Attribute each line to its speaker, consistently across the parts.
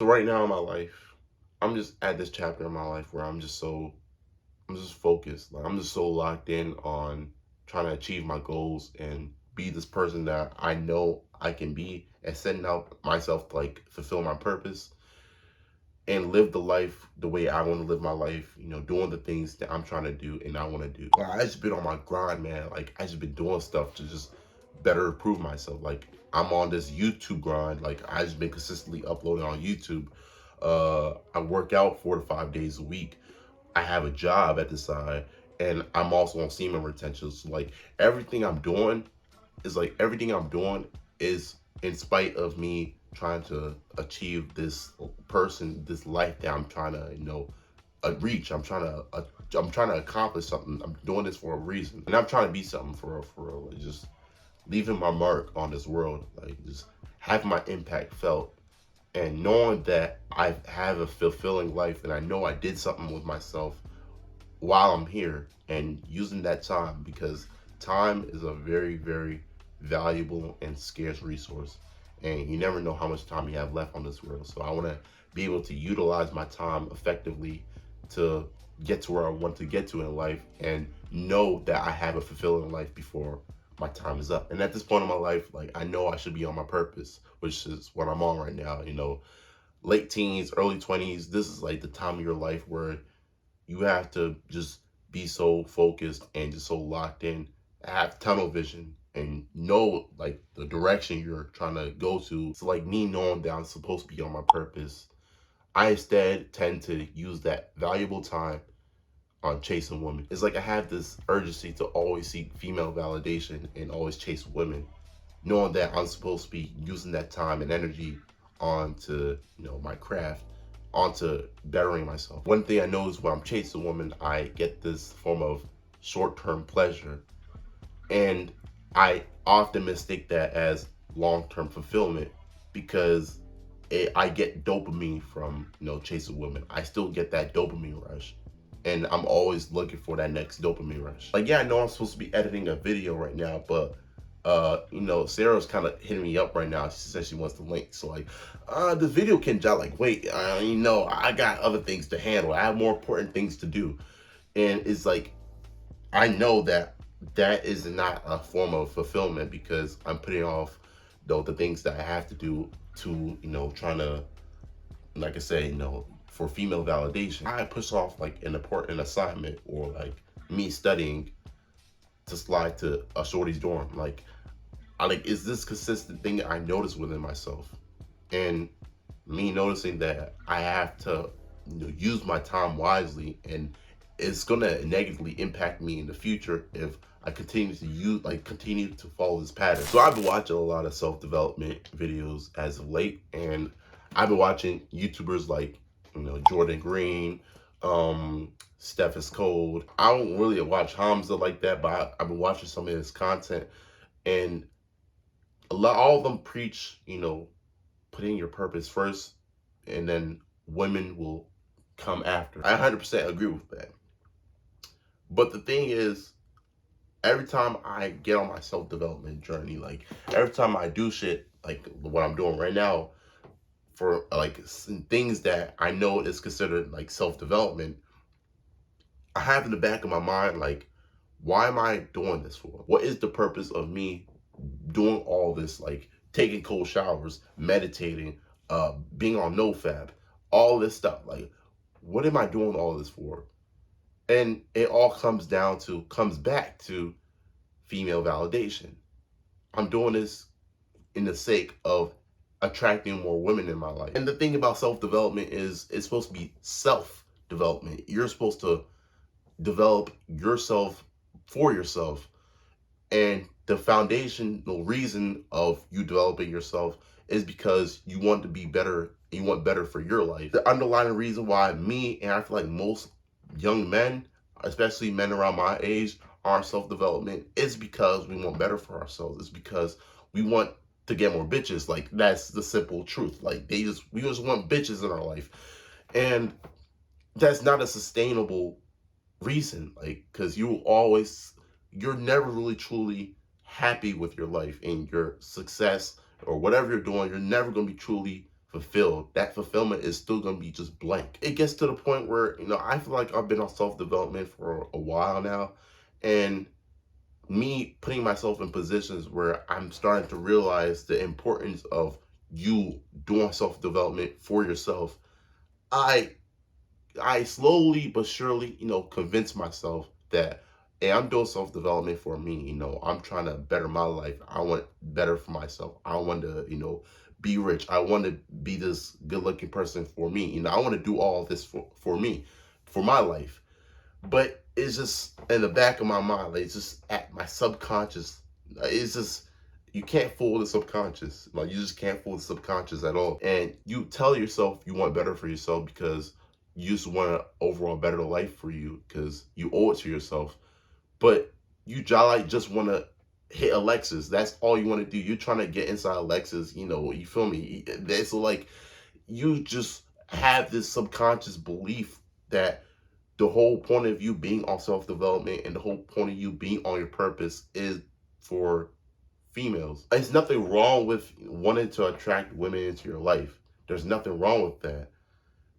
Speaker 1: So right now in my life, I'm just at this chapter in my life where I'm just focused. Like I'm just so locked in on trying to achieve my goals and be this person that I know I can be and setting out myself to like fulfill my purpose and live the life the way I want to live my life, doing the things that I'm trying to do and I want to do. Like I just been on my grind, man. Like I just been doing stuff to just better improve myself. Like I'm on this YouTube grind. Like I just been consistently uploading on YouTube. I work out 4 to 5 days a week. I have a job at the side, and I'm also on semen retention. So like everything I'm doing is in spite of me trying to achieve this life that I'm trying to, reach. I'm trying to accomplish something. I'm doing this for a reason, and I'm trying to be something for real. Like, just leaving my mark on this world, like just having my impact felt, and knowing that I have a fulfilling life, and I know I did something with myself while I'm here, and using that time because time is a very, very valuable and scarce resource. And you never know how much time you have left on this world. So I want to be able to utilize my time effectively to get to where I want to get to in life and know that I have a fulfilling life before my time is up. And at this point in my life, like I know I should be on my purpose, which is what I'm on right now. Late teens, early 20s, this is like the time of your life where you have to just be so focused and just so locked in, have tunnel vision, and know like the direction you're trying to go to. So like me knowing that I'm supposed to be on my purpose, I instead tend to use that valuable time on chasing women. It's like I have this urgency to always seek female validation and always chase women, knowing that I'm supposed to be using that time and energy onto, my craft, onto bettering myself. One thing I notice when I'm chasing a woman, I get this form of short-term pleasure, and I often mistake that as long-term fulfillment because I get dopamine from chasing women. I still get that dopamine rush, and I'm always looking for that next dopamine rush. Like, yeah, I know I'm supposed to be editing a video right now, but Sarah's kind of hitting me up right now. She says she wants the link. So like, the video can jot like, wait, I got other things to handle. I have more important things to do. And it's like, I know that that is not a form of fulfillment because I'm putting off the things that I have to do to, trying to, like I said, for female validation. I push off like an important assignment or like me studying to slide to a shorty's dorm. Like, is this consistent thing I notice within myself? And me noticing that I have to use my time wisely, and it's gonna negatively impact me in the future if I continue to follow this pattern. So I've been watching a lot of self-development videos as of late, and I've been watching YouTubers like Jordan Green, Steph is Cold. I don't really watch Hamza like that, but I've been watching some of his content, and all of them preach, putting your purpose first, and then women will come after. I 100% agree with that. But the thing is, every time I get on my self development journey, like every time I do shit like what I'm doing right now for like things that I know is considered like self development, I have in the back of my mind like, why am I doing this for? What is the purpose of me doing all this, like taking cold showers, meditating, being on NoFap, all this stuff? Like, what am I doing all this for? And it all comes back to female validation. I'm doing this in the sake of attracting more women in my life. And the thing about self-development is it's supposed to be self-development. You're supposed to develop yourself for yourself. And the foundational reason of you developing yourself is because you want to be better. You want better for your life. The underlying reason why me, and I feel like most young men, especially men around my age, are self-development is because we want better for ourselves. It's because we want to get more bitches. Like, that's the simple truth. Like, we just want bitches in our life. And that's not a sustainable reason, like, because you're never really truly happy with your life and your success or whatever you're doing. You're never going to be truly fulfilled, that fulfillment is still gonna be just blank. It gets to the point where, I feel like I've been on self-development for a while now, and me putting myself in positions where I'm starting to realize the importance of you doing self-development for yourself. I I slowly but surely, convince myself that, hey, I'm doing self development for me. I'm trying to better my life. I want better for myself. I want to, be rich. I want to be this good looking person for me. I want to do all this for me, for my life. But it's just in the back of my mind, like, it's just at my subconscious. It's just, you can't fool the subconscious. Like, you just can't fool the subconscious at all. And you tell yourself you want better for yourself because you just want an overall better life for you because you owe it to yourself. But you just want to hit Alexis. That's all you want to do. You're trying to get inside Alexis. You feel me? So like, you just have this subconscious belief that the whole point of you being on self development and the whole point of you being on your purpose is for females. There's nothing wrong with wanting to attract women into your life. There's nothing wrong with that.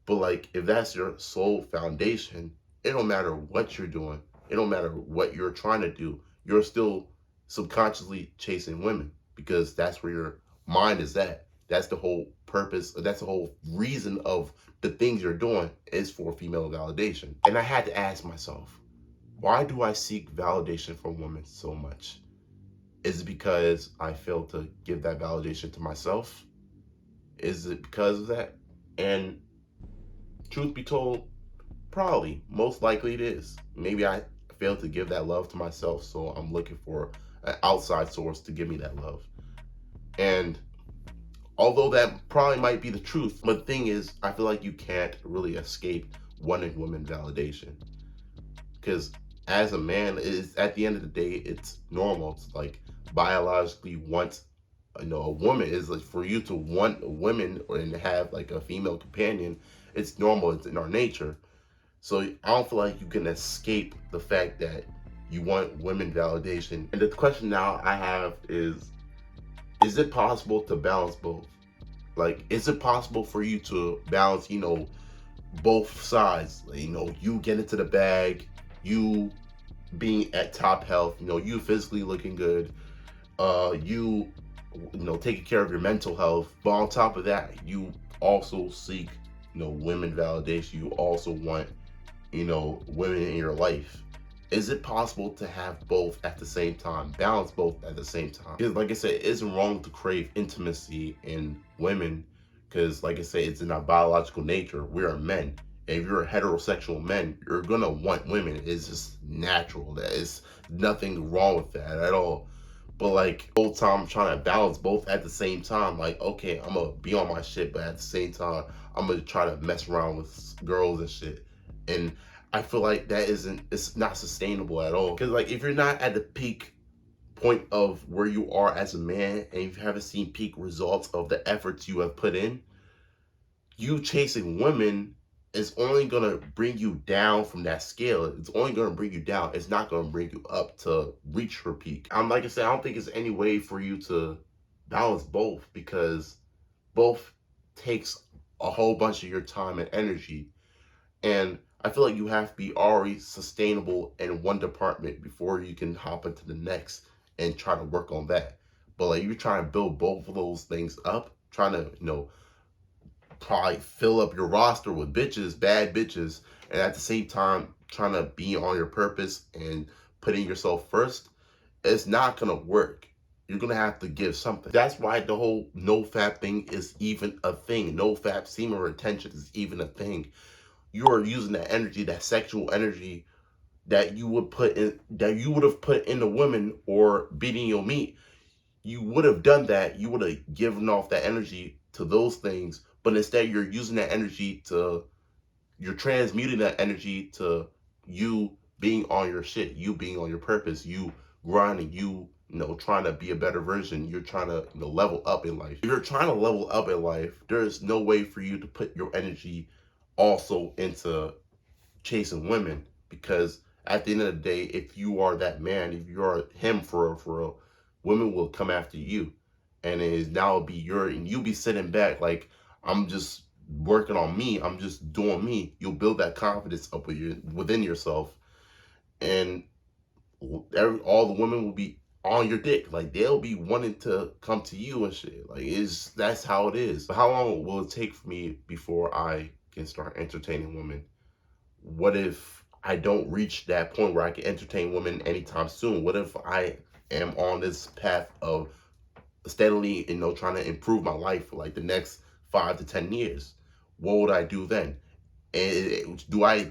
Speaker 1: But like, if that's your sole foundation, it don't matter what you're doing. It don't matter what you're trying to do. You're still subconsciously chasing women because that's where your mind is at. That's the whole purpose. That's the whole reason of the things you're doing is for female validation. And I had to ask myself, why do I seek validation from women so much? Is it because I fail to give that validation to myself? Is it because of that? And truth be told, probably, most likely it is. Maybe I failed to give that love to myself, so I'm looking for an outside source to give me that love. And although that probably might be the truth, but the thing is, I feel like you can't really escape wanting women validation. Because as a man, is at the end of the day, it's normal to like biologically want, a woman is like for you to want women or and have like a female companion. It's normal. It's in our nature. So I don't feel like you can escape the fact that you want women validation. And the question now I have is it possible to balance both? Like, is it possible for you to balance, both sides? You get into the bag, you being at top health, you physically looking good, taking care of your mental health. But on top of that, you also seek, women validation. You also want, women in your life. Is it possible to have both at the same time, balance both at the same time? Because like I said, it isn't wrong to crave intimacy in women because like I said, it's in our biological nature. We are men. And if you're a heterosexual man, you're gonna want women. It's just natural. That is nothing wrong with that at all. But like, whole time I'm trying to balance both at the same time. Like, okay, I'm gonna be on my shit, but at the same time, I'm gonna try to mess around with girls and shit. And I feel like it's not sustainable at all. Because like, if you're not at the peak point of where you are as a man and you haven't seen peak results of the efforts you have put in, you chasing women is only gonna bring you down from that scale. It's only gonna bring you down. It's not gonna bring you up to reach your peak. Like I said, I don't think there's any way for you to balance both because both takes a whole bunch of your time and energy. And I feel like you have to be already sustainable in one department before you can hop into the next and try to work on that. But like, you're trying to build both of those things up, trying to, probably fill up your roster with bitches, bad bitches, and at the same time trying to be on your purpose and putting yourself first, it's not gonna work. You're gonna have to give something. That's why the whole no fap thing is even a thing. No fap semen retention is even a thing. You are using that energy, that sexual energy that you would have put in the women or beating your meat. You would have done that. You would have given off that energy to those things, but instead you're using that energy you're transmuting that energy to you being on your shit, you being on your purpose, you grinding, trying to be a better version. You're trying to, level up in life. If you're trying to level up in life, there's no way for you to put your energy also into chasing women because at the end of the day, if you are that man, if you are him for real, women will come after you, and it is now be and you'll be sitting back like, I'm just working on me. I'm just doing me. You'll build that confidence up within yourself, and all the women will be on your dick. Like they'll be wanting to come to you and shit. Like it's that's how it is. But how long will it take for me before I can start entertaining women? What if I don't reach that point where I can entertain women anytime soon? What if I am on this path of steadily, trying to improve my life for like the next 5 to 10 years? What would I do then? And do I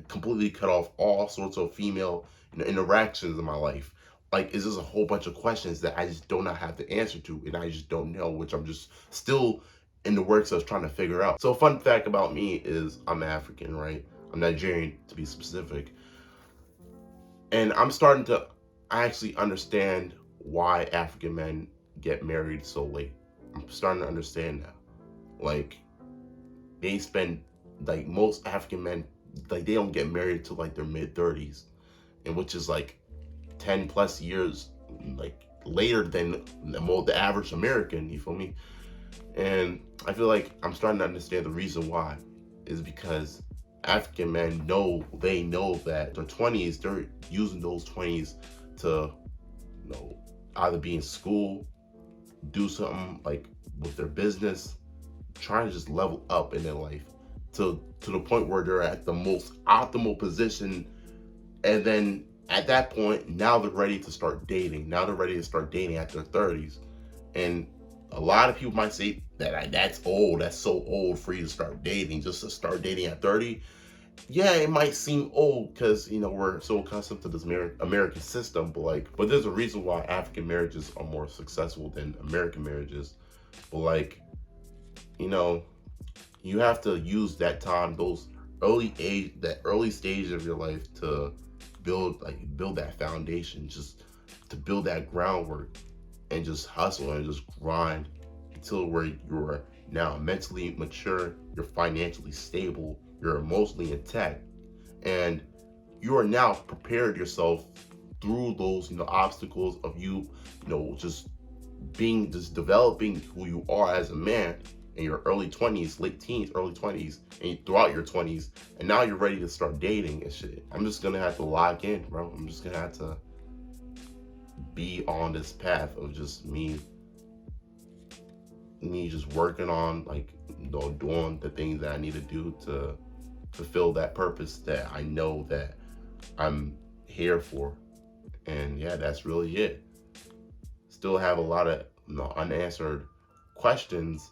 Speaker 1: completely cut off all sorts of female interactions in my life? Like, is this a whole bunch of questions that I just do not have the answer to, and I just don't know, which I'm just still in the works of trying to figure out. So, fun fact about me is I'm African, right? I'm Nigerian to be specific, and I'm starting to actually understand why African men get married so late. I'm starting to understand now. Like, they spend, like, most African men, like, they don't get married till like their mid 30s, and which is like 10 plus years, like, later than the average American. You feel me? And I feel like I'm starting to understand the reason why is because African men know that their 20s, they're using those 20s to, either be in school, do something like with their business, trying to just level up in their life to the point where they're at the most optimal position. And then at that point, now they're ready to start dating. Now they're ready to start dating at their 30s. And a lot of people might say that that's old. That's so old for you to start dating. Just to start dating at 30. Yeah, it might seem old because we're so accustomed to this American system, but there's a reason why African marriages are more successful than American marriages. But like, you know, you have to use that time, those that early stage of your life to build that foundation, just to build that groundwork, and just hustle and just grind until where you're now mentally mature, you're financially stable, you're emotionally intact, and you are now prepared yourself through those obstacles of just developing who you are as a man in your early 20s, late teens, early 20s, and throughout your 20s, and now you're ready to start dating and shit. I'm just gonna have to lock in, bro. I'm just gonna have to be on this path of just me just working on, like, doing the things that I need to do to fulfill that purpose that I know that I'm here for. And yeah, that's really it. Still have a lot of unanswered questions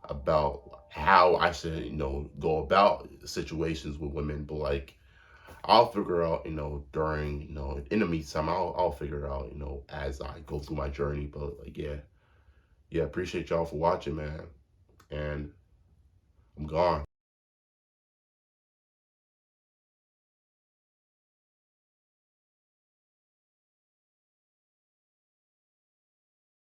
Speaker 1: about how I should, go about situations with women. But like, I'll figure out, during, in the meantime, I'll figure it out, as I go through my journey. But like, yeah, appreciate y'all for watching, man. And I'm gone.